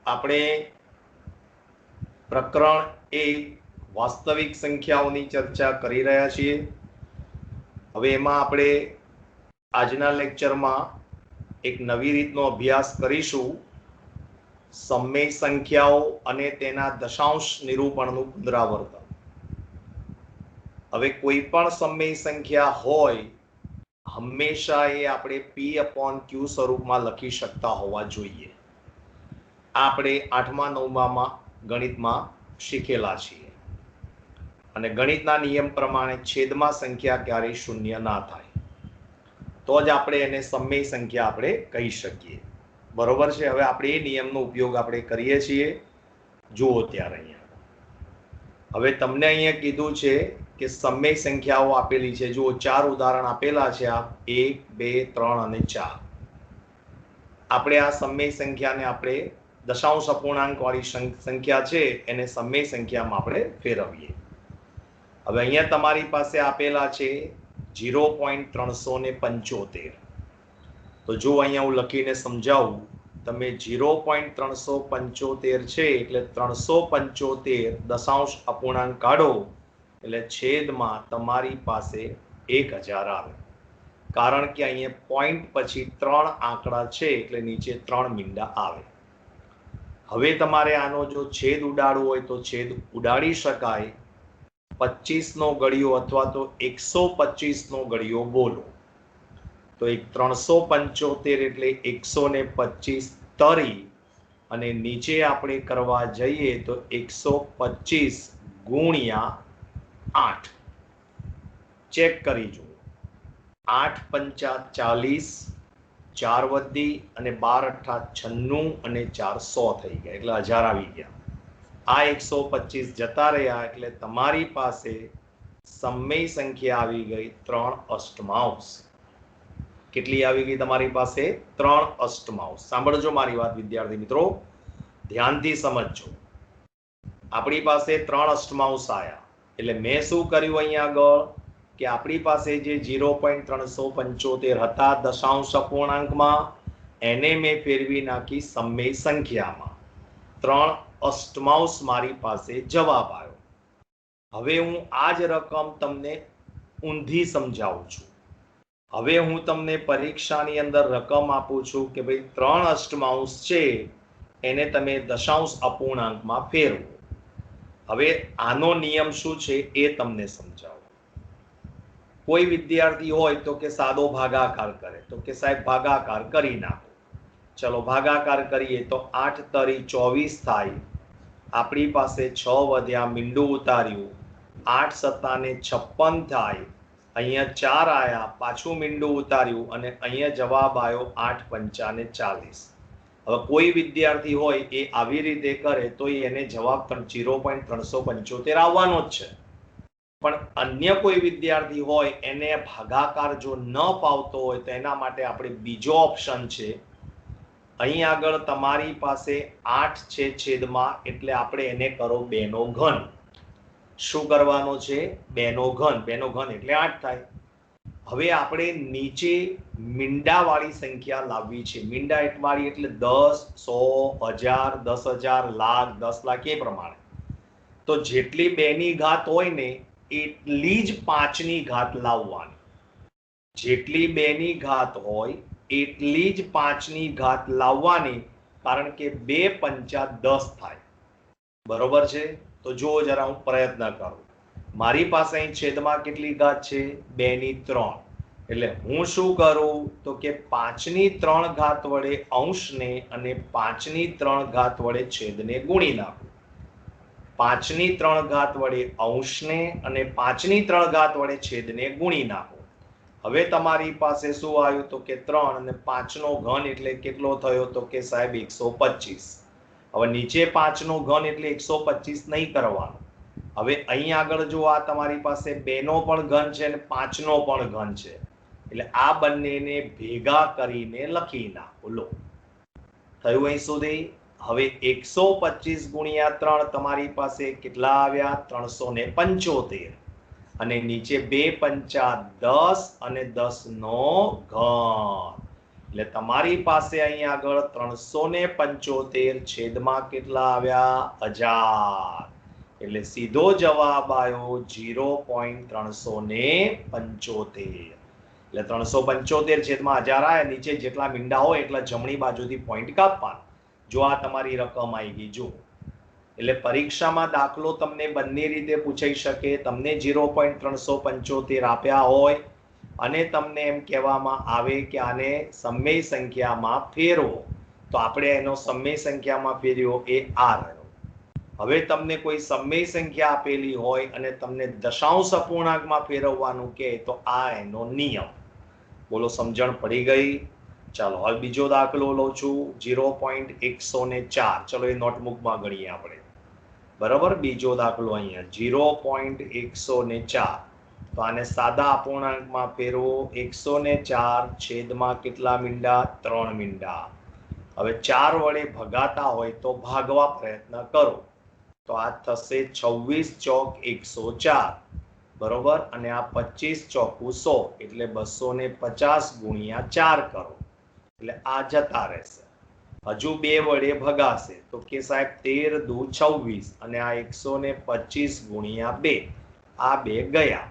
આપણે પ્રકરણ 1 વાસ્તવિક સંખ્યાઓની ચર્ચા કરી રહ્યા છીએ। હવે એમાં આપણે આજના લેક્ચરમાં એક નવી રીતનો અભ્યાસ કરીશું, સમમેય સંખ્યાઓ અને તેના દશાંશ નિરૂપણનું પુનરાવર્તન। હવે કોઈ પણ સમમેય સંખ્યા હોય હંમેશા એ આપણે p/q સ્વરૂપમાં લખી શકતા હોવા જોઈએ। આપણે 8મા 9મા ગણિતમાં શીખેલા છીએ અને ગણિતના નિયમ પ્રમાણે છેદમાં સંખ્યા ક્યારેય શૂન્ય ના થાય તો જ આપણે એને સમમેય સંખ્યા આપણે કહી શકીએ, બરોબર છે। હવે આપણે એ નિયમનો ઉપયોગ આપણે કરીએ છીએ। જુઓ ત્યારે અહીંયા હવે તમને અહીંયા કીધું છે કે સમમેય સંખ્યાઓ આપેલી છે। જુઓ 4 ઉદાહરણ આપેલા છે, આ 1 2 3 અને 4। આપણે આ સમમેય સંખ્યાને આપણે દશાંશ અપૂર્ણાંક વાળી સંખ્યા છે એને સમમેય સંખ્યામાં આપણે ફેરવીએ। હવે અહીંયા તમારી પાસે આપેલા છે 0.375। તો જો અહીંયા હું લખીને સમજાવું, તમે 0.375 છે એટલે 375 દશાંશ અપૂર્ણાંક કાઢો એટલે છેદમાં તમારી પાસે 1000 આવે, કારણ કે અહીંયા પોઈન્ટ પછી 3 આંકડા છે એટલે નીચે 3 મીંડા આવે। હવે તમારે આનો જો છેદ ઉડાડવો હોય તો છેદ ઉડાડી શકાય। 25નો ઘડિયો અથવા તો 125નો ઘડિયો બોલો તો 375 એટલે 125 તરી અને નીચે આપણે કરવા જઈએ તો 125 ગુણ્યા 8 ચેક કરી જુઓ। 8 પંચા 40, 4 વધી અને 12 અઠ્ઠા 96 અને 4 100 થઈ ગયા એટલે 1000 આવી ગયા। આ 125 જતા રહ્યા એટલે તમારી પાસે સમમેય સંખ્યા આવી ગઈ 3 અષ્ટમાંશ। કેટલી આવી ગઈ તમારી પાસે? 3 અષ્ટમાંશ। સાંભળજો મારી વાત વિદ્યાર્થી મિત્રો, ધ્યાનથી સમજજો। આપણી પાસે 3 અષ્ટમાંશ આયા એટલે મેં શું કર્યું અહીંયા આગળ કે આપણી પાસે જે 0.375 હતા દશાંશ અપૂર્ણાંકમાં એને મેં ફેરવી નાખી સમમેય સંખ્યામાં। 3 અષ્ટમાંશ મારી પાસે જવાબ આવ્યો। હવે હું આ જ રકમ તમને ઊંધી સમજાવું છું। હવે હું તમને પરીક્ષાની અંદર રકમ આપું છું કે ભાઈ 3 અષ્ટમાંશ છે એને તમે દશાંશ અપૂર્ણાંકમાં ફેરવો। હવે આનો નિયમ શું છે એ તમને સમજાવું। કોઈ વિદ્યાર્થી હોય તો કે સાદો ભાગાકાર કરે તો કે સાહેબ ભાગાકાર કરી નાખો। ચલો ભાગાકાર કરીએ તો 8 તરી 24 થાય। આપણી પાસે 6 વધ્યા, મીંડું ઉતાર્યું, 8 સત્તાને 56 થાય। અહીંયા 4 આયા, પાછું મીંડું ઉતાર્યું અને અહીંયા જવાબ આવ્યો 8 પંચાને 40। હવે કોઈ વિદ્યાર્થી હોય એ આવી રીતે કરે તો એને જવાબ 0.375 આવવાનો જ છે। પણ અન્ય કોઈ વિદ્યાર્થી હોય એને ભાગાકાર જો ન ફાવતો હોય તો એના માટે આપણે બીજો ઓપ્શન છે। અહીં આગળ તમારી પાસે 8 છે છેદમાં એટલે આપણે એને કરો 2 નો ઘન। શું કરવાનો છે? 2 નો ઘન। 2 નો ઘન એટલે 8 થાય। હવે આપણે નીચે મીંડા વાળી સંખ્યા લાવવી છે। મીંડા વાળી એટલે 10, 100, 1000, 10,000, લાખ, 10 લાખ એ પ્રમાણે। તો જેટલી 2 ની ઘાત હોય ને એટલી જ 5 ની ઘાત લાવવાની। જેટલી 2 ની ઘાત હોય એટલી જ 5 ની ઘાત લાવવાની, કારણ કે 2 પંચા 10 થાય, બરોબર છે। તો જો જરા હું પ્રયત્ન કરું, મારી પાસે અહીં છેદમાં કેટલી ઘાત છે? 2 ની 3। એટલે હું શું કરું તો કે 5 ની 3 ઘાત વડે અંશને અને 5 ની 3 ઘાત વડે છેદને ગુણી નાખું। 5 ની 3 ઘાત વડે અંશને અને 5 ની 3 ઘાત વડે છેદને ગુણી નાખો। હવે તમારી પાસે શું આવ્યું તો કે 3 અને 5 નો ઘન એટલે કેટલો થયો તો કે સાહેબ 125। હવે નીચે 5 નો ઘન એટલે 125 નહીં કરવાનો। હવે અહીં આગળ જો આ તમારી પાસે 2 નો પણ ઘન છે અને 5 નો પણ ઘન છે એટલે આ બંનેને ભેગા કરીને લખી નાખો। લો, થયું અહીં સુધી? હવે 125 ગુણ્યા 3 તમારી પાસે કેટલા આવ્યા? 375 અને નીચે 2 પંચા 10 અને 10 નો ઘન એટલે તમારી પાસે અહીં આગળ 375 છેદમાં કેટલા આવ્યા 1000, એટલે સીધો જવાબ આવ્યો 0.375. એટલે 375 છેદમાં 1000 આવે, નીચે જેટલા મીંડા હોય એટલા જમણી બાજુથી પોઈન્ટ કાપવાના. જો આ તમારી રકમ આવી ગઈ. જો એટલે પરીક્ષામાં દાખલો તમને બંને રીતે પૂછાઈ શકે. તમને 0.375 આપ્યા હોય અને તમને એમ કહેવામાં આવે કે આને સમય સંખ્યામાં ફેરવો, તો આપણે એનો સમય સંખ્યામાં ફેરવ્યો એ આ રહ્યો. હવે તમને કોઈ સમય સંખ્યા આપેલી હોય અને તમને દશાંશ અપૂર્ણાંકમાં ફેરવવાનું કહે તો આ એનો નિયમ. બોલો, સમજણ પડી ગઈ? ચાલો હવે બીજો દાખલો લઉં છું. 0.104. ચલો એ નોટબુકમાં ગણીએ આપણે. બરાબર, બીજો દાખલો અહીંયા 0.104. તો આને સાદા અપૂર્ણાંકમાં ફેરવો. 104 છેદમાં કેટલા મીંડા? 3 મીંડા. હવે 4 વડે ભગાતા હોય તો ભાગવા પ્રયત્ન કરો. તો આ થશે 26 ચોક 104, બરોબર, અને આ 25 ચોકુ 100, એટલે 250 ગુણ્યા 4 કરો, એટલે આ જતા રહેશે. હજુ 2 વડે ભગાશે તો કે સાહેબ 13 દુ 26, અને આ 125 ગુણ્યા 2, આ 2 ગયા.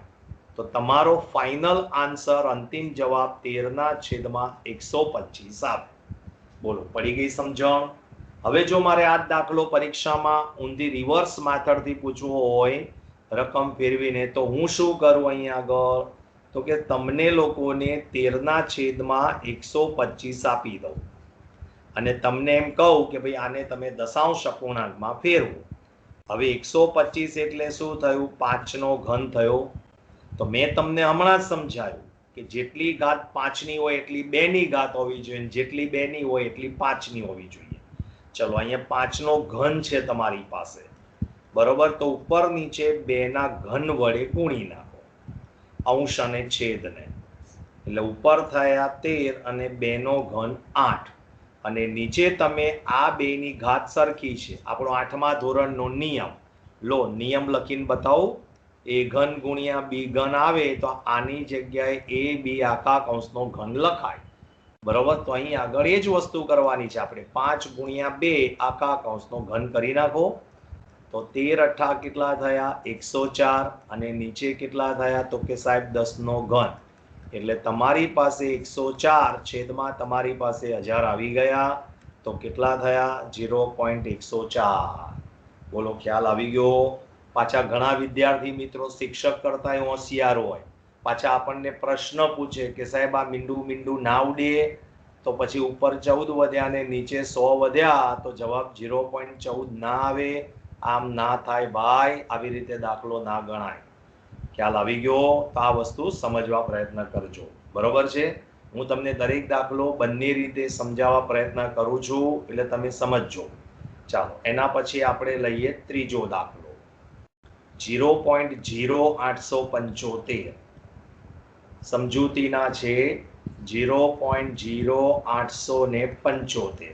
તો તમારો ફાઇનલ આન્સર, અંતિમ જવાબ 13/125 આવે. બોલો, પડી ગઈ સમજણ? હવે જો મારે આ દાખલો પરીક્ષામાં ઊંધી રિવર્સ મેથડથી પૂછવો હોય રકમ ફેરવીને, તો હું શું કરું અહીંયા આગળ? તો કે તમને લોકોને 13/125 આપી દઉં અને તમને એમ કહું કે ભાઈ આને તમે દશાંશ અપૂર્ણાંકમાં ફેરવો. હવે 125 એટલે શું થયું? 5 નો ઘન થયો. તો મેં તમને હમણાં જ સમજાયું કે જેટલી ઘાત 5 ની હોય એટલી 2 ની ઘાત હોવી જોઈએ, જેટલી 2 ની હોય એટલી 5 ની હોવી જોઈએ. ચલો, અહીંયા 5 નો ઘન છે તમારી પાસે, બરોબર, તો ઉપર નીચે 2 ના ઘન વડે ગુણી નાખો, અંશ અને છેદને. એટલે ઉપર થયા 13 અને 2 નો ઘન 8, અને નીચે તમે આ 2 ની ઘાત સરખી છે. આપણો 8મા ધોરણનો નિયમ લો, નિયમ લખીને બતાવું. એ ઘન ગુણ્યા બી ઘન આવે તો આની જગ્યાએ એ બી આખા કૌંસનો ઘન લખાય, બરોબર. તો અહીં આગળ એ જ વસ્તુ કરવાની છે આપણે. 5 ગુણ્યા 2 આખા કૌંસનો ઘન કરી નાખો. તો 13 8 કેટલા થયા? 104, અને નીચે કેટલા થયા? તો કે સાહેબ 10 નો ઘન, એટલે તમારી પાસે 104 છેદમાં તમારી પાસે 1000 આવી ગયા. તો કેટલા થયા? 0.104. બોલો, ખ્યાલ આવી ગયો? પાછા ઘણા વિદ્યાર્થી મિત્રો શિક્ષક કરતા હોશિયાર હોય, પાછા આપણને પ્રશ્ન પૂછે કે સાહેબ આ મીંડું ના ઉડે, તો પછી ઉપર 14 વધ્યા ને નીચે 100 વધ્યા, તો જવાબ 0.14 ના આવે. આમ ના થાય ભાઈ, આવી રીતે દાખલો ના ગણાય. ખ્યાલ આવી ગયો? તો આ વસ્તુ સમજવા પ્રયત્ન કરજો, બરોબર છે. હું તમને દરેક દાખલો બંને રીતે સમજાવવા પ્રયત્ન કરું છું, એટલે તમે સમજજો. ચાલો, એના પછી આપણે લઈએ ત્રીજો દાખલો. 0.0875 સમજૂતીના છે 0.0875.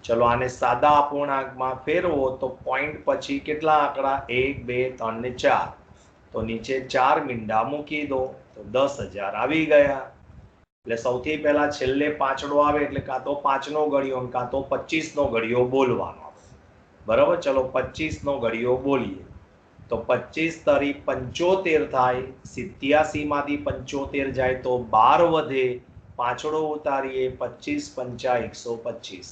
ચલો આને સાદા અપૂર્ણાંકમાં ફેરવો તો પોઈન્ટ પછી કેટલા આંકડા? 1 2 3 ને 4. તો નીચે 4 મીંડા મૂકી દો તો 10,000 આવી ગયા. એટલે સૌથી પહેલા છેલ્લે પાંચડો આવે એટલે કાં તો 5 નો ઘડિયો કાં તો 25 નો ઘડિયો બોલવાનો, બરાબર. ચલો 25 નો ઘડિયો બોલીએ તો 25 તરી 75 થાય. 87 માંથી 75 જાય તો 12 વધે, પાંચડો ઉતારીએ, 25 પંચા 125,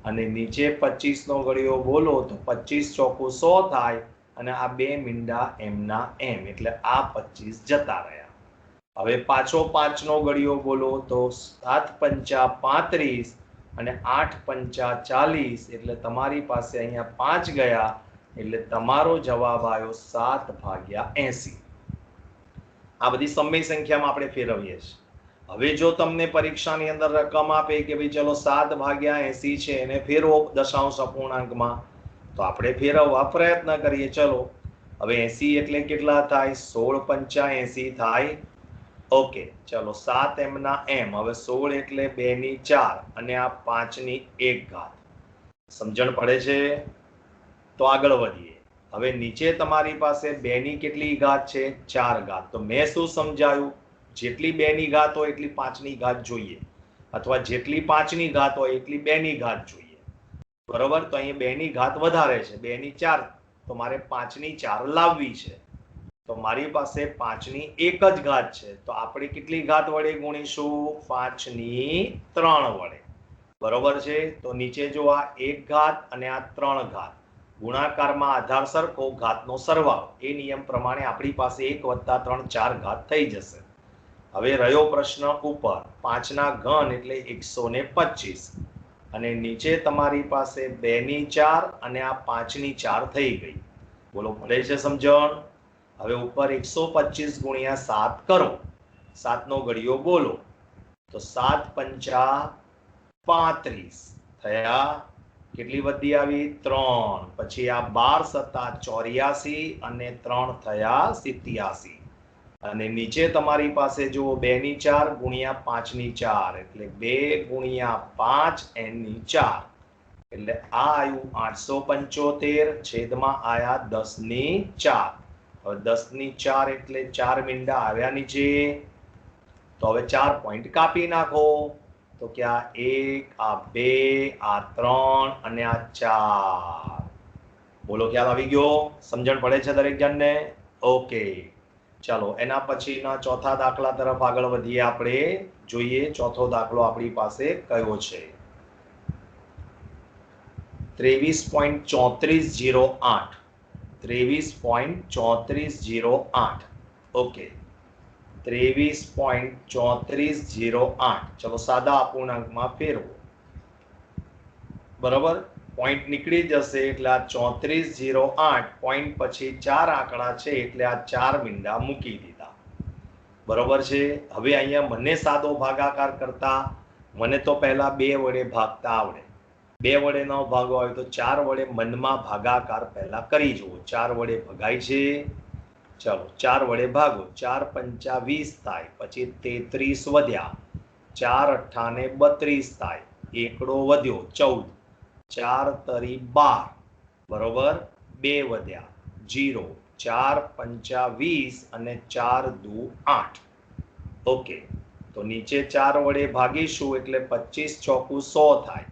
અને નીચે 25 નો ઘડિયો બોલો તો 25 ચોકુ 100 થાય, અને આ 2 મીંડા એમના એમ, એટલે આ 25 જતા રહ્યા. હવે પાછો 5 નો ઘડિયો બોલો તો 7 પંચા 35 અને 8 પંચા 40, એટલે તમારી પાસે અહીંયા 5 ગયા, એટલે તમારો જવાબ આવ્યો 7/80. આ બધી સમય સંખ્યામાં આપણે ફેરવીએ છીએ. હવે જો તમને પરીક્ષાની અંદર રકમ આપે કે ભાઈ ચલો 7/80 છે, એને ફેરવો દશાંશ અપૂર્ણાંકમાં, તો આપણે ફેરવવા પ્રયત્ન કરીએ. ચલો હવે 80 એટલે કેટલા થાય? 16 પંચા 80 થાય. ઓકે, ચલો 7 એમના એમ. હવે 16 એટલે 2 ની 4 અને આ 5 ની 1 ઘાત. સમજણ પડે છે? તો આગળ વધીએ. હવે નીચે તમારી પાસે 2 ની કેટલી ઘાત છે? 4 ઘાત. તો મેં શું સમજાયું? જેટલી 2 ની ઘાત હોય એટલી 5 ની ઘાત જોઈએ. અથવા જેટલી 5 ની ઘાત હોય એટલી 2 ની ઘાત જોઈએ, બરોબર? તો અહીંયા 2 ની ઘાત વધારે છે, 2 ની 4, તો મારે 5 ની 4 લાવવી છે. તો મારી પાસે 5 ની 1 જ ઘાત છે, તો આપણે કેટલી ઘાત વડે ગુણીશું? 5 ની 3 વડે, બરોબર છે? તો નીચે જો આ 1 ઘાત અને આ 3 ઘાત, ગુણાકારમાં આધાર સરખો, ઘાતનો સરવાળો, એ નિયમ પ્રમાણે આપણી પાસે 1 + 3 4 ઘાત થઈ જશે. હવે રહ્યો પ્રશ્ન ઉપર, 5 ના ઘન એટલે 125, અને નીચે તમારી પાસે 2 ની 4 અને આ 5 ની 4 થઈ ગઈ. બોલો, પડે છે સમજણ? હવે ઉપર 125 ગુણ્યા 7 કરો, 7 નો ઘડિયો બોલો, તો 7 પંચા 35 થયા. કેટલી વધી આવી? 3. પછી આ 12 * 7 84 અને 3 થયા 87. અને નીચે તમારી પાસે જુઓ 2 ની 4 ગુણ્યા 5 ની 4 એટલે 2 ગુણ્યા 5 n ની 4, એટલે આ આવ્યું 875 છેદમાં આયા 10 ની 4. હવે 10 ની 4 એટલે 4 મીંડા આવ્યા નીચે, તો હવે 4 પોઈન્ટ કાપી નાખો, તો કે આ 1, આ 2, આ 3 અને આ 4. બોલો, ખ્યાલ આવી ગયો? સમજણ પડે છે દરેક જણને? ઓકે, ચાલો એના પછીના ચોથા દાખલા તરફ આગળ વધીએ. આપણે જોઈએ ચોથો દાખલો આપણી પાસે કયો છે. 23.3408, 23.3408. ઓકે, 23.3408. ચલો સાદા અપૂર્ણાંકમાં ફેરવો, બરોબર? પોઈન્ટ નીકળી જશે એટલે આ 3408 પોઈન્ટ પછી 4 આંકડા છે એટલે આ 4 મીંડા મૂકી દીધા, બરોબર છે? હવે અહીંયા મને સાદો ભાગાકાર કરતા મને તો પહેલા 2 વડે ભાગતા આવડે. 2 વડે ન ભાગવા હોય તો 4 વડે મનમાં ભાગાકાર પહેલા કરી જુઓ. 4 વડે ભગાય છે, ચલો 4 વડે ભાગો, 4 પંચા 20 થાય, પછી 33 વધ્યા, 4 અઠ્ઠાને 32 થાય, એકડો વધ્યો 14, 4 તરી 12, બરોબર? 2 વધ્યા 0, 4 પંચા 20 અને 4 દુ 8. ઓકે, તો નીચે 4 વડે ભાગીશું એટલે 25 ચોકુ 100 થાય,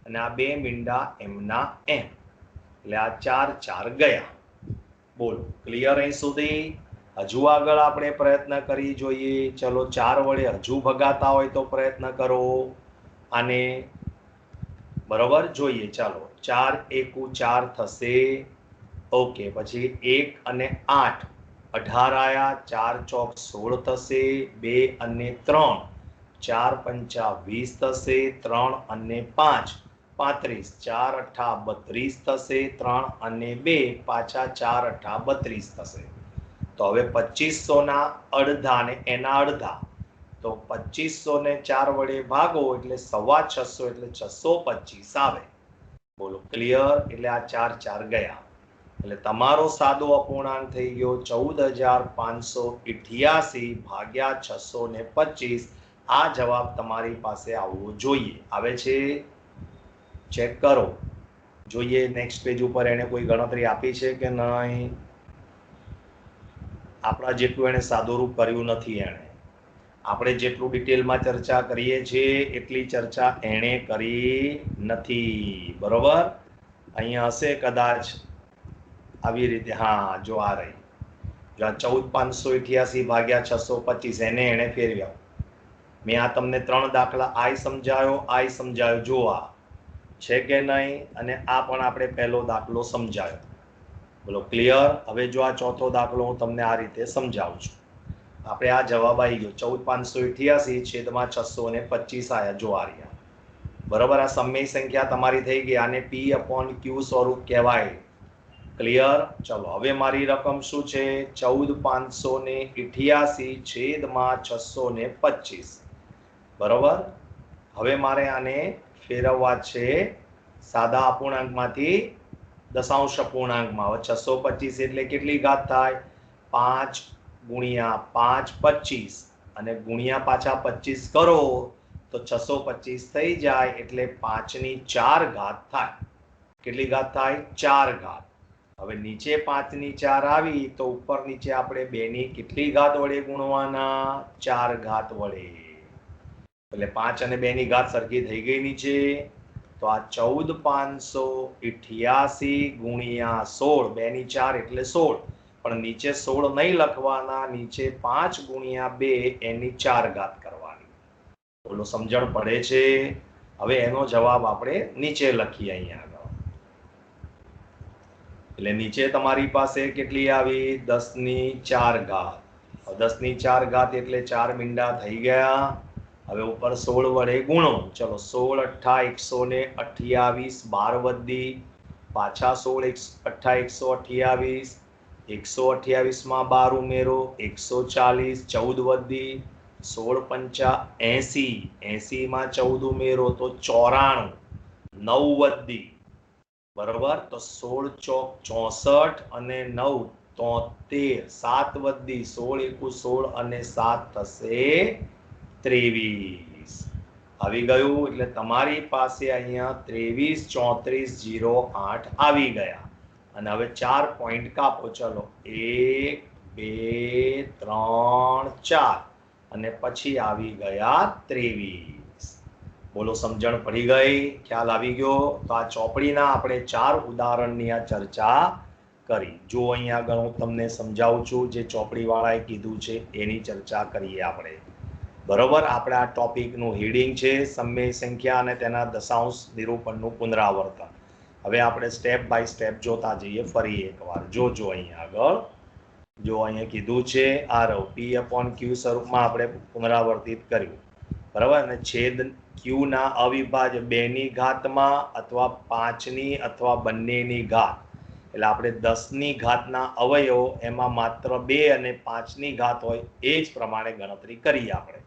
અને આ 2 મીંડા એમના એમ, એટલે આ 4 4 ગયા. બોલો, ક્લિયર અહીં સુધી? હજુ આગળ આપણે પ્રયત્ન કરી જોઈએ. ચલો 4 વડે હજુ ભગાતા હોય તો પ્રયત્ન કરો આને, બરોબર? જોઈએ, ચાલો 4 એકુ 4 થશે. ઓકે, પછી 1 અને 8 18 આયા, 4 ચોક 16 થશે, 2 અને 3 4 પંચા 20 થશે, 3 અને 5 35, 4 અઠ્ઠા 32 થશે, 3 અને 2 પાછા 4 અઠ્ઠા 32 થશે. તો હવે 2500 ના અડધા ને એના અડધા, તો 2500 ને 4 વડે ભાગો એટલે 625, એટલે 625 આવે. બોલો, ક્લિયર? એટલે આ 4 4 ગયા, એટલે તમારો સાદો અપૂર્ણાંક થઈ ગયો 14588 ભાગ્યા 625. આ જવાબ તમારી પાસે આવવો જોઈએ. આવે છે? ચેક કરો, જોઈએ નેક્સ્ટ પેજ ઉપર એને કોઈ ગણતરી આપી છે કે નહીં. આપણા જેટલું એને સાદુરૂપ કર્યું નથી. આપણે જેટલું ડિટેલમાં ચર્ચા કરીએ છીએ એટલી ચર્ચા એણે કરી નથી, બરોબર? અહીંયા હશે કદાચ આવી રીતે, હા જો આ રહી, જો આ 14588 ભાગ્યા 625 એને ફેરવ્યા. મેં આ તમને 3 દાખલા આઈ સમજાયો, જો આ છે કે નહીં, અને આ પણ આપણે પહેલો દાખલો સમજાયો. બોલો, ક્લિયર? હવે જો આ ચોથો દાખલો હું તમને આ રીતે સમજાવું છું. આપણે આ જવાબ આવી ગયો 14588 છેદમાં 625 આયા, જો આ રહ્યા, બરોબર? આ સમય સંખ્યા તમારી થઈ ગઈ. આને P/Q સ્વરૂપ કહેવાય. ક્લિયર? ચલો હવે મારી રકમ શું છે? 14588 છેદમાં 625, બરોબર? હવે મારે આને ફેરવવા છે સાદા અપૂર્ણાંકમાંથી દશાંશ અપૂર્ણાંકમાં. હવે 625 એટલે કેટલી ઘાત થાય? 5 ગુણ્યા 5 25, અને ગુણ્યા પાછા 25 કરો તો 625 થઈ જાય, એટલે 5 ની 4 ઘાત થાય. કેટલી ઘાત થાય? 4 ઘાત. હવે નીચે 5 ની 4 આવી તો ઉપર નીચે આપણે 2 ની કેટલી ઘાત વડે ગુણવાના? 4 ઘાત વડે. એટલે 5 અને 2 ની ઘાત સરખી થઈ ગઈ નીચે, તો આ 14,588 ગુણ્યા 16, 2 ની 4 એટલે 16, પણ નીચે 16 નહીં લખવાના, નીચે 5 ગુણ્યા 2 એની 4 ઘાત કરવાની. બોલો સમજણ પડે છે? હવે એનો જવાબ આપણે નીચે લખીએ અહીંયા આગળ. એટલે નીચે તમારી પાસે કેટલી આવી? 10 ની 4 ઘાત. 10 ની 4 ઘાત એટલે 4 મીંડા થઈ ગયા. હવે ઉપર 16 વડે ગુણો. ચલો 16 અઠ્ઠા 128, 12 વધી, પાછા 16 અઠ્ઠા 128, 128 માં 12 ઉમેરો, 140, 14 વધી, 16 પંચા 80, 80 માં 14 ઉમેરો તો 94, 9 વધી, બરોબર. તો 16 ચોક 64 અને 9 73, 7 વધી, 16 એકુ 16 અને 7 થશે 23. આવી ગયું. એટલે તમારી પાસે અહીંયા 23 34 08 આવી ગયા. અને હવે 4 પોઈન્ટ કાપો. ચલો 1 2 3 4 અને પછી આવી ગયા 23. બોલો સમજણ પડી ગઈ? ખ્યાલ આવી ગયો? તો આ ચોપડીના આપણે 4 ઉદાહરણની આ ચર્ચા કરી. જો અહીંયા આગળ હું તમને સમજાવું છું, જે ચોપડીવાળાએ કીધું છે એની ચર્ચા કરીએ આપણે. બરોબર. આપણે આ ટોપિકનું હેડિંગ છે સમય સંખ્યા અને તેના દશાંશ નિરૂપણનું પુનરાવર્તન. હવે આપણે સ્ટેપ બાય સ્ટેપ જોતા જઈએ ફરી એકવાર. જોજો અહીંયા આગળ. જો અહીંયા કીધું છે આ રહો P/Q સ્વરૂપમાં આપણે પુનરાવર્તિત કર્યું, બરાબર. અને છેદ Q ના અવિભાજ્ય 2 ની ઘાતમાં અથવા 5 ની અથવા બંનેની ઘાત, એટલે આપણે 10 ની ઘાતના અવયવો એમાં માત્ર 2 અને 5 ની ઘાત હોય એ જ પ્રમાણે ગણતરી કરીએ આપણે.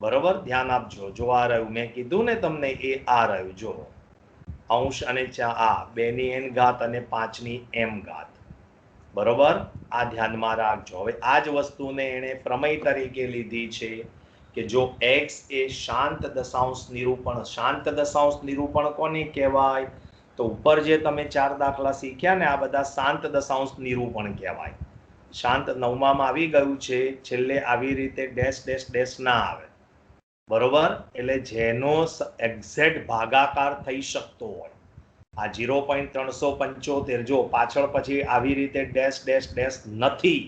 બરોબર. ધ્યાન આપજો. જો આ રહ્યું મેં કીધું ને તમને, એ આ રહ્યું. જો અંશ અને આ 2 ની n ઘાત અને 5 ની m ઘાત. બરોબર. આ ધ્યાનમાં રાખજો. હવે આ જ વસ્તુને એને પ્રમેય તરીકે લીધી છે કે જો x એ શાંત દશાંશ નિરૂપણ. શાંત દશાંશ નિરૂપણ કોને કહેવાય? તો ઉપર જે તમે 4 દાખલા શીખ્યા ને, આ બધા શાંત દશાંશ નિરૂપણ કહેવાય. શાંત 9માં આવી ગયું છે. છેલ્લે આવી રીતે ડેશ ડેશ ડેશ ના આવે. બરોબર. એટલે જેનો એક્ઝેક્ટ ભાગાકાર થઈ શકતો હોય. આ 0.375 જો પાછળ પછી આવી રીતે ડેશ ડેશ ડેશ નથી,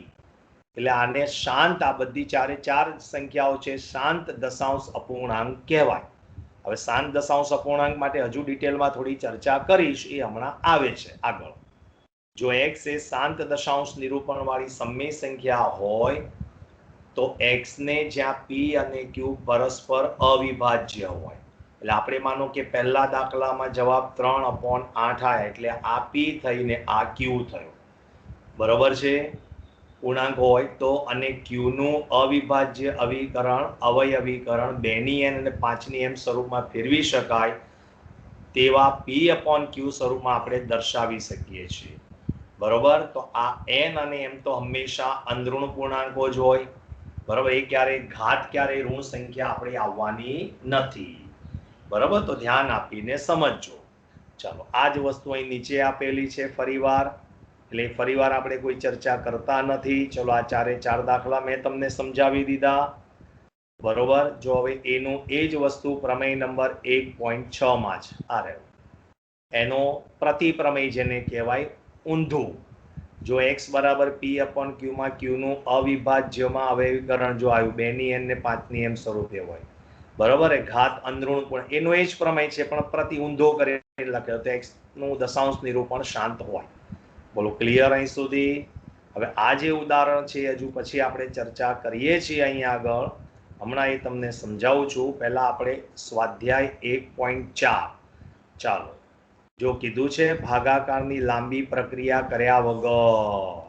એટલે આને શાંત, આ બધી 4 સંખ્યાઓ છે શાંત દશાંશ અપૂર્ણાંક કહેવાય. હવે શાંત દશાંશ અપૂર્ણાંક માટે હજુ ડિટેલમાં થોડી ચર્ચા કરીશ, એ હમણાં આવે છે આગળ. જો x એ શાંત દશાંશ નિરૂપણ વાળી સમય સંખ્યા હોય તો x ને જ્યાં p અને q પરસ્પર અવિભાજ્ય હોય, એટલે આપણે માનો કે પહેલા દાખલામાં જવાબ 3/8 આવ્યા, એટલે આ p થઈને આ q થયો. બરોબર છે. પૂર્ણાંક હોય તો અને q નું અવિભાજ્ય અવયવીકરણ 2 ની n અને 5 ની m સ્વરૂપમાં ફેરવી શકાય તેવા p/q સ્વરૂપમાં આપણે દર્શાવી શકીએ છીએ. બરોબર. તો આ n અને m તો હંમેશા અંદરૂણ પૂર્ણાંકો જ હોય. બરોબર. એ ક્યારેય ઘાત, ક્યારેય ઋણ સંખ્યા આપણે આવવાની નથી. બરોબર. તો ધ્યાન આપીને સમજજો. ચાલો આ જ વસ્તુ અહીં નીચે આપેલી છે ફરીવાર, એટલે ફરીવાર આપણે કોઈ ચર્ચા કરતા નથી. ચલો આ 4 દાખલા મેં તમને સમજાવી દીધા. બરોબર. જો હવે એનું એ જ વસ્તુ પ્રમેય નંબર 1.6 માં જ આ રહ્યો. એનો પ્રતિપ્રમેય જેને કહેવાય ઊંધું. જો x બરાબર p/q માં q નું અવિભાજ્યમાં અવયવીકરણ જો આવ્યું 2 ની n ને 5 ની m સ્વરૂપે હોય, બરોબર. એ ઘાત અંદરૂણ પણ એનો એ જ પ્રમેય છે, પણ પ્રતિ ઊંધો કરીને લખ્યો તો x નું દશાંશ નિરૂપણ શાંત હોય. બોલો ક્લિયર અહીં સુધી? હવે આ જે ઉદાહરણ છે હજુ પછી આપણે ચર્ચા કરીએ છીએ અહીંયા આગળ. હમણાં એ તમને સમજાવું છું. પહેલા આપણે સ્વાધ્યાય 1.4. ચાલો. જો કીધું છે ભાગાકારની લાંબી પ્રક્રિયા કર્યા વગર,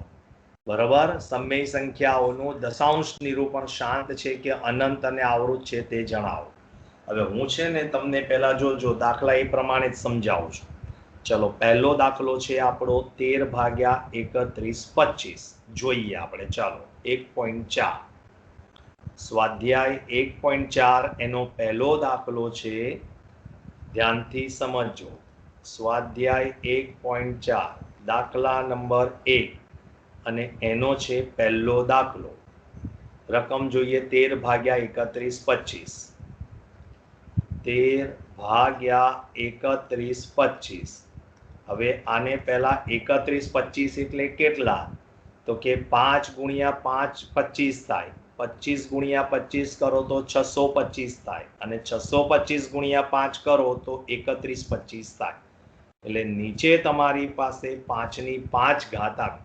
બરોબર, સમય સંખ્યાઓનું દશાંશ નિરૂપણ શાંત છે કે અનંત અને આવૃત છે તે જણાવો. હવે હું છે ને તમને પહેલા જો દાખલા એ પ્રમાણે જ સમજાવું છું. ચલો પહેલો દાખલો છે આપણો 13/31/25. જોઈએ આપણે. ચાલો 1.4 સ્વાધ્યાય 1.4 એનો પહેલો દાખલો છે. ધ્યાનથી સમજો. સ્વાધ્યાય 1.4 દાખલા નંબર 1 અને એનો છે પહેલો દાખલો. રકમ જોઈએ 13/31/25. 13 ભાગ્યા 31 25. હવે આને પહેલા 31 25 એટલે કેટલા? તો કે 5 ગુણ્યા 5 25 થાય. 25 ગુણ્યા 25 કરો તો 625 થાય, અને 625 ગુણ્યા 5 કરો તો 31 25 થાય. એટલે નીચે તમારી પાસે 5 ની 5 ઘાત આવે.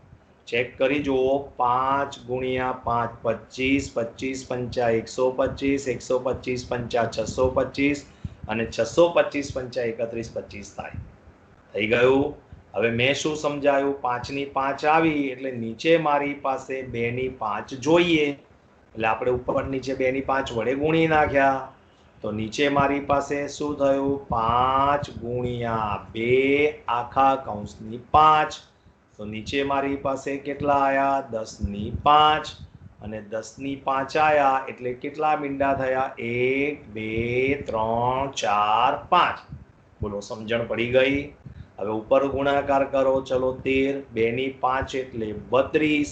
ચેક કરી જુઓ. 5 ગુણ્યા 5 25, 25 પંચા 125, 125 પંચા 625, અને 625 પંચા 31 25 થાય. થઈ ગયું? હવે મેં શું સમજાયું? 5 ની 5 આવી એટલે નીચે મારી પાસે 2 ની 5 જોઈએ, એટલે આપણે ઉપર નીચે 2 ની 5 વડે ગુણી નાખ્યા. તો નીચે મારી પાસે શું થયું? 5 ગુણ્યા 2 આખા કૌંસની 5. તો નીચે મારી પાસે કેટલા આયા? 10 ની 5. અને 10 ની 5 આયા એટલે કેટલા મીંડા થયા? 1 2 3 4 5. બોલો, સમજણ પડી ગઈ? હવે ઉપર ગુણાકાર કરો. ચલો, 13 2 ની 5 એટલે 32.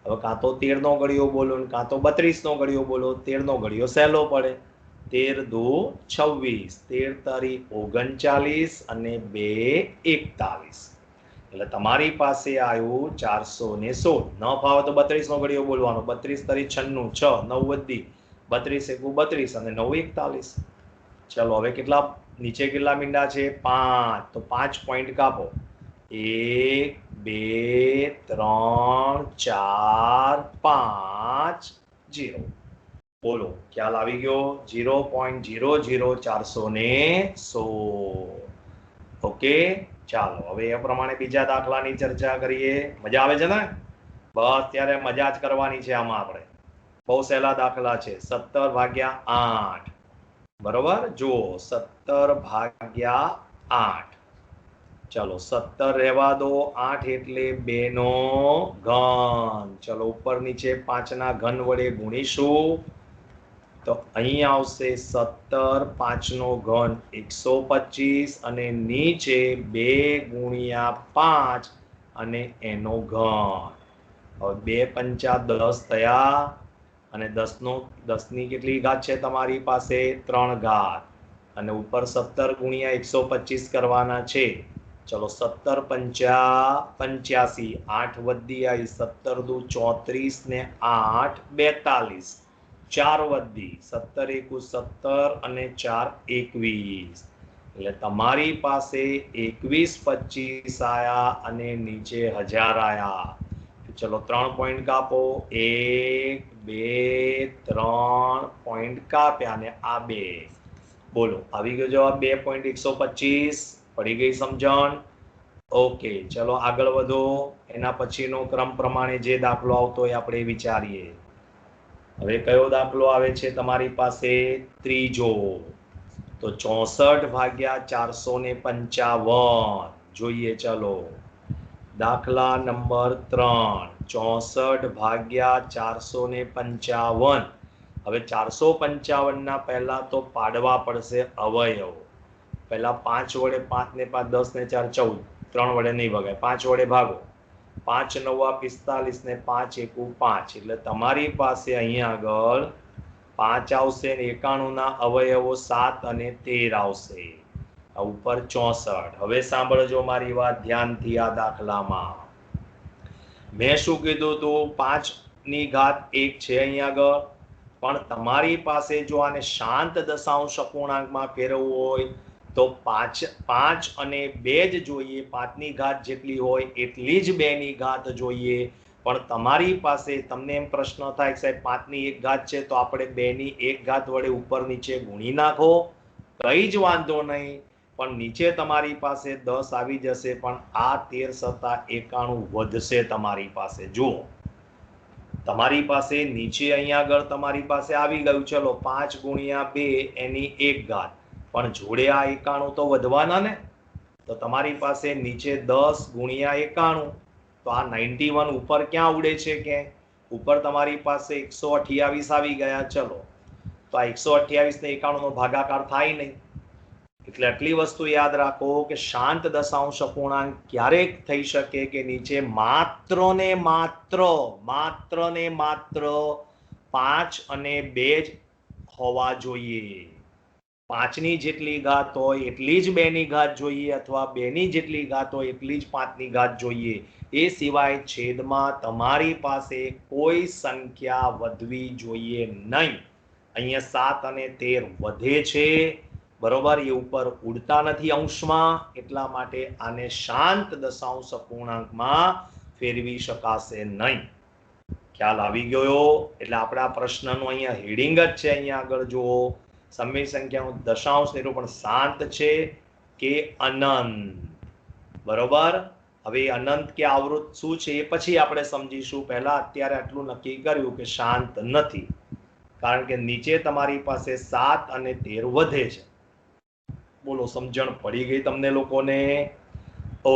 હવે કાં તો 13 નો ઘડિયો બોલો ને કાં તો 32 નો ઘડિયો બોલો. 13 નો ઘડિયો સહેલો પડે. 13 દુ 26, 13 તારી 39 અને 2 41. એટલે તમારી પાસે આવ્યું 416. ન ફાવે તો 32 નો ઘડિયો બોલવાનો. 32 તારી 96, 6 9 વધી 32 એકુ 32 અને 9 41. ચલો, હવે કેટલા નીચે કેટલા મીંડા છે? 5. તો 5 પોઈન્ટ કાપો. 1 2 3 4 5 0. બોલો, ખ્યાલ આવી ગયો? 0.00416. ઓકે, ચાલો હવે એ પ્રમાણે બીજા દાખલાની ચર્ચા કરીએ. મજા આવે છે ને? બસ, ત્યારે મજા જ કરવાની છે આમાં. આપણે બહુ સહેલા દાખલા છે. 17 ભાગ્યા 8. બરોબર, જુઓ 17 ભાગ્યા 8. ચલો, 17 રહેવા દો. 8 એટલે 2 નો ઘન. ચલો, ઉપર નીચે 5 ના ઘન વડે ગુણીશું. તો અહીં આવશે 17 5 નો ઘન 125, અને નીચે 2 ગુણ્યા 5 અને એનો ઘન. હવે 2 પંચા 10 થયા, અને 10 ની કેટલી ઘાત છે તમારી પાસે? 3 ઘાત. અને ઉપર 17 ગુણ્યા 125 કરવાના છે. ચલો, 17 પંચા 85, 8 વધી આવી. 17 દુ 34 ને 8 42, 4 વધી. 17 એકુ 17 અને 4 21. એટલે તમારી પાસે 21 25 આયા અને નીચે 1000 આયા. ચલો, 3 પોઈન્ટ કાપો. 1 2 3 પોઈન્ટ કાપ્યા, અને આ 2. બોલો, આવી ગયો જવાબ 2.125. પડી ગઈ સમજણ? ઓકે, ચલો આગળ વધો. એના પછીનો ક્રમ પ્રમાણે જે દાખલો આવતો હોય આપણે વિચારીએ. હવે કયો દાખલો આવે છે તમારી પાસે? ત્રીજો. તો 64 ભાગ્યા 455 જોઈએ. ચલો, દાખલા નંબર 3. 64 ભાગ્યા 455. હવે 455 ના પહેલા તો પાડવા પડશે અવયવ. પહેલા 5 વડે 5 ને 5 10 ને 4 14. 3 વડે નહીં ભગાય. 5 વડે ભાગો. 5 9 45 ને 5 એકુ 5. એટલે તમારી પાસે અહીંયા આગળ 5 આવશે ને 91 ના અવયવો 7 અને 13 આવશે. ઉપર 64. હવે સાંભળજો મારી વાત ધ્યાનથી. આ દાખલામાં મેં શું કીધું હતું? 5 ની ઘાત 1 છે અહીંયા આગળ. પણ તમારી પાસે જો આને શાંત દશાંશ અપૂર્ણાંકમાં ફેરવવું હોય તો 5 અને 2 જ જોઈએ. 5 ની ઘાત જેટલી હોય એટલી જ 2 ની ઘાત જોઈએ. પણ તમારી પાસે તમને એમ પ્રશ્ન થાય કે સાહેબ 5 ની 1 ઘાત છે, તો આપણે 2 ની 1 ઘાત વડે ઉપર નીચે ગુણી નાખો. કઈ જ વાંધો નહીં, પણ નીચે તમારી પાસે 10 આવી જશે, પણ આ 13 સત્તા 91 વધશે તમારી પાસે. જુઓ, તમારી પાસે નીચે અહીંયા આગળ તમારી પાસે આવી ગયું. ચલો, 5 ગુણ્યા 2 એની 1 ઘાત, પણ જોડે આ 91 તો વધવાના ને. તો તમારી પાસે નીચે 10 ગુણ્યા 91. તો આ 91 ઉપર ક્યાં ઉડે છે? કે ઉપર તમારી પાસે 128 આવી ગયા. ચલો, તો આ 128 ને 91 નો ભાગાકાર થાય નહીં. એટલે આટલી વસ્તુ યાદ રાખો કે શાંત દશાંશ અપૂર્ણાંક ક્યારેક થઈ શકે કે નીચે માત્ર ને માત્ર 5 અને 2 જ હોવા જોઈએ. 5ની જેટલી ઘાત હોય એટલી જ 2ની ઘાત જોઈએ, અથવા 2ની જેટલી ઘાત હોય એટલી જ 5ની ઘાત જોઈએ. એ સિવાય છેદમાં તમારી પાસે કોઈ સંખ્યા વધવી જોઈએ નહીં. અહીંયા 7 અને 13 વધે છે, બરોબર, એ ઉપર ઉડતા નથી અંશમાં, એટલા માટે આને શાંત દશાંશ અપૂર્ણાંકમાં ફેરવી શકાશે નહીં. ખ્યાલ આવી ગયો? એટલે આપણા પ્રશ્નનું અહીંયા હેડિંગ જ છે, અહીંયા આગળ જુઓ, સમય સંખ્યાનું દશાંશ નિરૂપણ શાંત છે કે અનંત, બરોબર. હવે અનંત કે આવૃત શું છે એ પછી આપણે સમજીશું. પહેલા અત્યારે આટલું નક્કી કર્યું કે શાંત નથી, કારણ કે નીચે તમારી પાસે 7 અને 13 વધે છે. બોલો, સમજણ પડી ગઈ તમને લોકોને?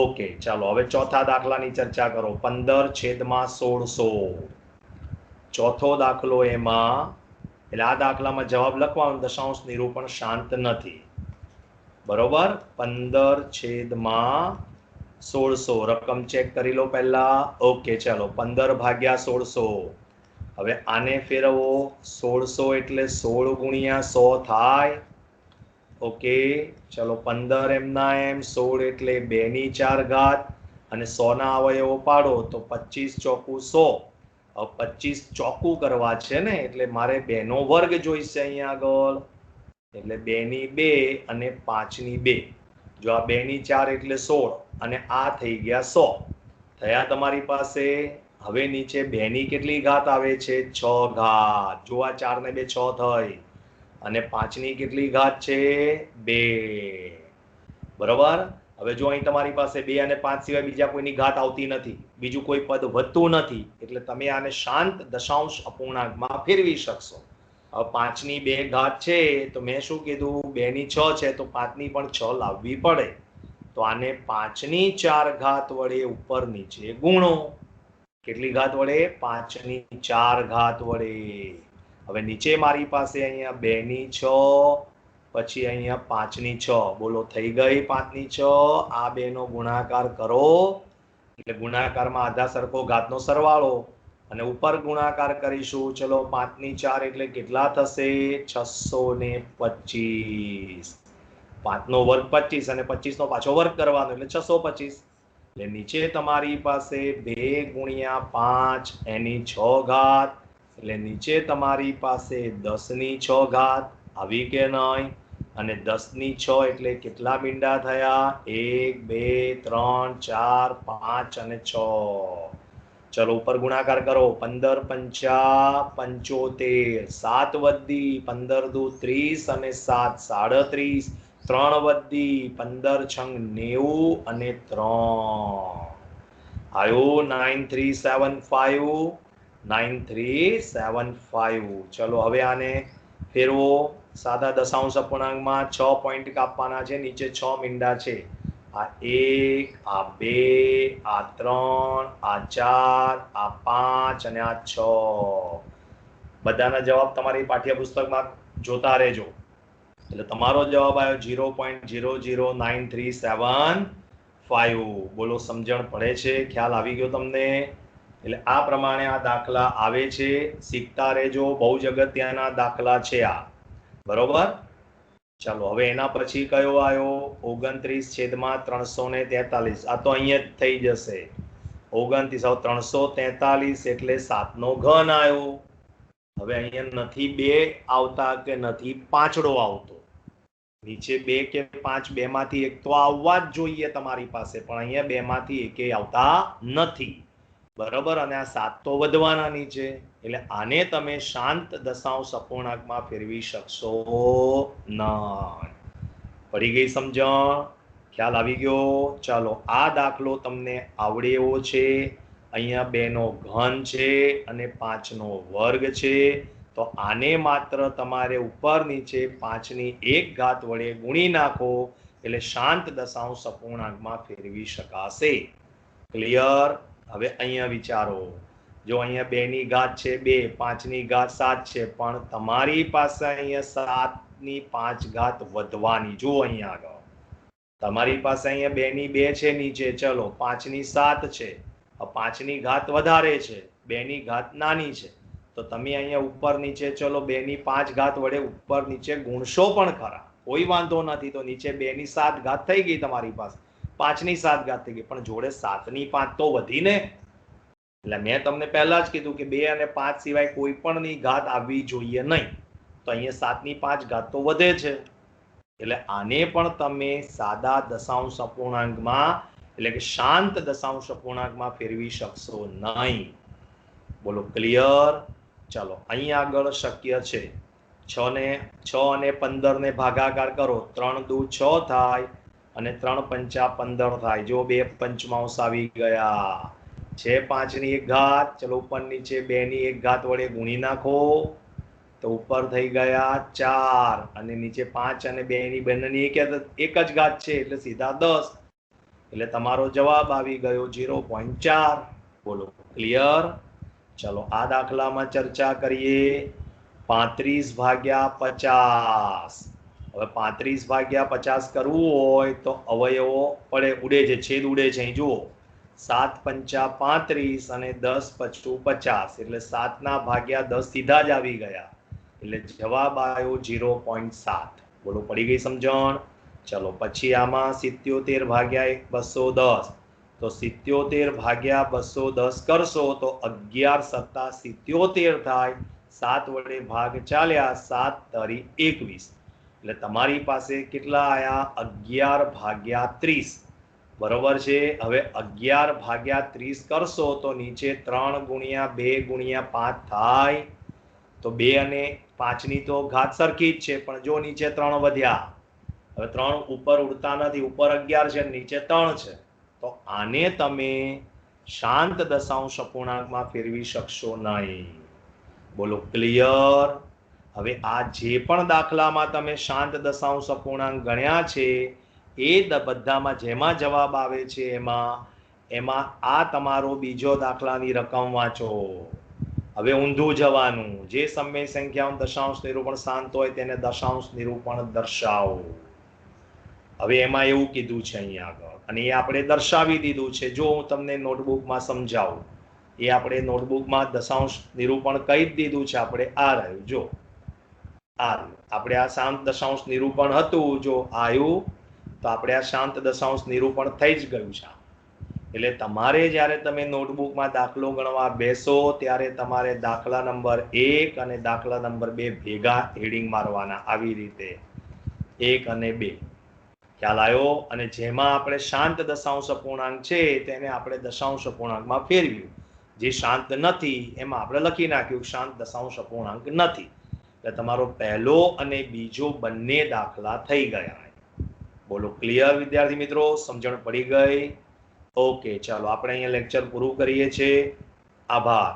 ઓકે, ચાલો હવે ચોથા દાખલાની ચર્ચા કરો. 15/1600 ચોથો દાખલો એમાં, એટલે આ દાખલામાં જવાબ લખવાનો, દશાંશ નિરૂપણ શાંત નથી, બરોબર. 15/1600 રકમ ચેક કરી લો પહેલા. ઓકે, ચાલો 15/1600. હવે આને ફેરવો. 1600 એટલે 16 ગુણ્યા 100 થાય. ઓકે, ચલો 15 એમના એમ, 16 એટલે 2ની 4 ઘાત, અને 100 ના અવયવો પાડો તો 25 ચોકુ 100. હવે 25 ચોકું કરવા છે ને, એટલે મારે 2નો વર્ગ જોઈશે અહીંયા આગળ, એટલે 2ની 2 અને 5ની 2. જો આ 2ની 4 એટલે 16, અને આ થઈ ગયા 100 થયા તમારી પાસે. હવે નીચે 2ની કેટલી ઘાત આવે છે? 6 ઘાત. જો આ 4 ને 2 6 થઈ, અને 5ની કેટલી ઘાત છે? 2, બરોબર. હવે જો અહીં તમારી પાસે 2 અને 5 સિવાય બીજા કોઈની ઘાત આવતી નથી, બીજું કોઈ પદ વધતું નથી, એટલે તમે આને શાંત દશાંશ અપૂર્ણાંકમાં ફેરવી શકશો. હવે 5ની 2 ઘાત છે, તો મેં શું કીધું? 2ની 6 છે, તો 5ની પણ 6 લાવવી પડે. તો આને 5ની 4 ઘાત વડે ઉપર નીચે ગુણો. કેટલી ઘાત વડે? 5ની 4 ઘાત વડે. હવે નીચે મારી પાસે અહીંયા 2ની 6, પછી અહીંયા 5ની 6. બોલો, થઈ ગઈ 5ની 6. આ 2નો ગુણાકાર કરો, એટલે ગુણાકારમાં આધા સરખો ઘાતનો સરવાળો, અને ઉપર ગુણાકાર કરીશું. ચલો 5ની 4 એટલે કેટલા થશે? 625. 5નો વર્ગ 25, અને 25નો પાછો વર્ગ કરવાનો, એટલે 625. એટલે નીચે તમારી પાસે 2 ગુણ્યા 5 એની 6 ઘાત, એટલે નીચે તમારી પાસે 10ની 6 ઘાત આવી કે નહીં? અને 10ની 6 એટલે કેટલા મીંડા થયા? 1 2 3 4 5 અને 6. ચલો ઉપર ગુણાકાર કરો. 15 પંચા 75, 7 વધી, 15 દુ 30 અને 7 37, 3 વધી, 15 છંગ 90 અને 3 આયો 9375. 9375. ચલો હવે આને ફેરવો સાદા દશાંશ અપૂર્ણાંકમાં. 6 પોઈન્ટ કાપવાના છે, નીચે 6 મીંડા છે. આ 1, આ 2, આ 3, આ 4, આ 5 અને આ 6. બધાના જવાબ તમારી પાઠ્યપુસ્તકમાં જોતા રહેજો. એટલે તમારો જવાબ આવ્યો 0.00937. બોલો, સમજણ પડે છે? ખ્યાલ આવી ગયો તમને? એટલે આ પ્રમાણે આ દાખલા આવે છે, શીખતા રહેજો. બહુ જ અગત્યના દાખલા છે આ, બરોબર. ચાલો હવે એના પછી કયો આવ્યો? 29/343. આ તો અહીંયા જ થઈ જશે. 29 343 એટલે 7નો ઘન આવ્યો. હવે અહીંયા નથી 2 આવતા કે નથી 5ડો આવતો. નીચે 2 કે 5 બેમાંથી એક તો આવવા જ જોઈએ તમારી પાસે, પણ અહીંયા બેમાંથી એકેય આવતા નથી, બરોબર. અને આ 7 તો વધવાના નીચે, એટલે આને તમે શાંત દશાંશ અપૂર્ણાંકમાં ફેરવી શકશો નહીં. પડી ગઈ સમજણ? ખ્યાલ આવી ગયો? ચાલો આ દાખલો તમને આવડે એવો છે. અહીંયા 2નો ઘન છે અને 5નો વર્ગ છે, તો આને માત્ર તમારે ઉપર નીચે 5ની 1 ઘાત વડે ગુણી નાખો, એટલે શાંત દશાંશ અપૂર્ણાંકમાં ફેરવી શકાશે. ક્લિયર? હવે અહીંયા વિચારો. જો અહીંયા 2ની ઘાત છે 2, 5ની ઘાત 7 છે, પણ તમારી પાસે અહીંયા 7ની 5 ઘાત વધવાની. જુઓ અહીંયા આગળ તમારી પાસે અહીંયા 2ની 2 છે નીચે, ચલો 5ની 7 છે. 5ની ઘાત વધારે છે, 2ની ઘાત નાની છે, તો તમે અહીંયા ઉપર નીચે ચલો 2ની 5 ઘાત વડે ઉપર નીચે ગુણશો પણ ખરા. કોઈ વાંધો નથી. તો નીચે 2 ની 7 ઘાત થઈ ગઈ તમારી પાસે, 5 ની 7 ઘાત થઈ ગઈ, પણ જોડે 7 ની 5 તો વધી ને. એટલે મેં તમને પહેલા જ કીધું કે 2 અને 5 સિવાય કોઈ પણ ની ઘાત આવવી જોઈએ નહીં. તો અહીંયા 7 ની 5 ઘાત તો વધે છે. એટલે આને પણ તમે સાદા દશાંશ અપૂર્ણાંકમાં એટલે કે શાંત દશાંશ અપૂર્ણાંકમાં ફેરવી શકશો નહીં. બોલો ક્લિયર? ચાલો અહીં આગળ શક્ય છે. 6 અને 15 ને ભાગાકાર કરો, 3 દુ 6 થાય અને 3 પંચા 15 થાય. જો 2 પંચમાંશ આવી ગયા. છે 5 ની 1 ઘાત, ચલો ઉપર નીચે 2 ની 1 ઘાત વડે ગુણી નાખો તો ઉપર થઈ ગયા 4 અને નીચે 5 અને 2 ની બંનેની એક જ ઘાત છે એટલે સીધા 10. એટલે તમારો જવાબ આવી ગયો 0.4. બોલો ક્લિયર? ચલો આ દાખલામાં ચર્ચા કરીએ. 35 ભાગ્યા 50. હવે 35 ભાગ્યા 50 કરવું હોય તો અવયવો પડે ઉડે છે, છેદ ઉડે છે. અહીં જુઓ 7 પંચા 35 અને 10 પચું 50 એટલે 7 ના ભાગ્યા 10 સીધા જ આવી ગયા એટલે જવાબ આવ્યો 0.7. બોલો પડી ગઈ સમજણ? ચલો પછી આમાં 77 ભાગ્યા 210 તો 77 ભાગ્યા 210 કરશો તો 11 સત્તા 77 થાય. 7 વડે ભાગ ચાલ્યા, 7 તરી 21 એટલે તમારી પાસે કેટલા આયા? 11 ભાગ્યા 30. બરોબર છે. હવે 11 ભાગ્યા 30 કરશો તો નીચે 3 ગુણ્યા 2 ગુણ્યા 5 થાય. તો 2 અને 5 ની તો ઘાત સરખી જ છે, પણ જો નીચે 3 વધ્યા. હવે 3 ઉપર ઉડતા નથી, ઉપર 11 છે, નીચે 3 છે. તો આને તમે શાંત દશાંશ અપૂર્ણાંકમાં ફેરવી શકશો નહીં. બોલો ક્લિયર? હવે આ જે પણ દાખલામાં તમે શાંત દશાંશ અપૂર્ણાંક ગણ્યા છે એ બધામાં જેમાં જવાબ આવે છે એમાં આ તમારો બીજો દાખલાની રકમ વાંચો. હવે ઊંધું જવાનું. જે સમય સંખ્યાનું દશાંશ નિરૂપણ શાંત હોય તેને દશાંશ નિરૂપણ દર્શાવો. હવે એમાં એવું કીધું છે અહીંયા આગળ અને એ આપણે દર્શાવી દીધું છે. જો હું તમને નોટબુકમાં સમજાવું, એ આપણે નોટબુકમાં દશાંશ નિરૂપણ કહી જ દીધું છે. આપણે આ રહ્યું, જો આ આપણે આ શાંત દશાંશ નિરૂપણ હતું, જો આવ્યું તો આપણે આ શાંત દશાંશ નિરૂપણ થઈ જ ગયું છે. એટલે તમારે જ્યારે તમે નોટબુકમાં દાખલો ગણવા બેસો ત્યારે તમારે દાખલા નંબર 1 અને દાખલા નંબર 2 ભેગા હેડિંગ મારવાના, આવી રીતે 1 અને 2. ખ્યાલ આવ્યો? અને જેમાં આપણે શાંત દશાંશ અપૂર્ણાંક છે તેને આપણે દશાંશ અપૂર્ણાંકમાં ફેરવ્યું. જે શાંત નથી એમાં આપણે લખી નાખ્યું શાંત દશાંશ અપૂર્ણાંક નથી. એટલે તમારો પહેલો અને બીજો બંને દાખલા થઈ ગયા. બોલો ક્લિયર વિદ્યાર્થી મિત્રો? સમજણ પડી ગઈ? ઓકે, ચાલો આપણે અહીંયા લેક્ચર પૂરું કરીએ છીએ. આભાર.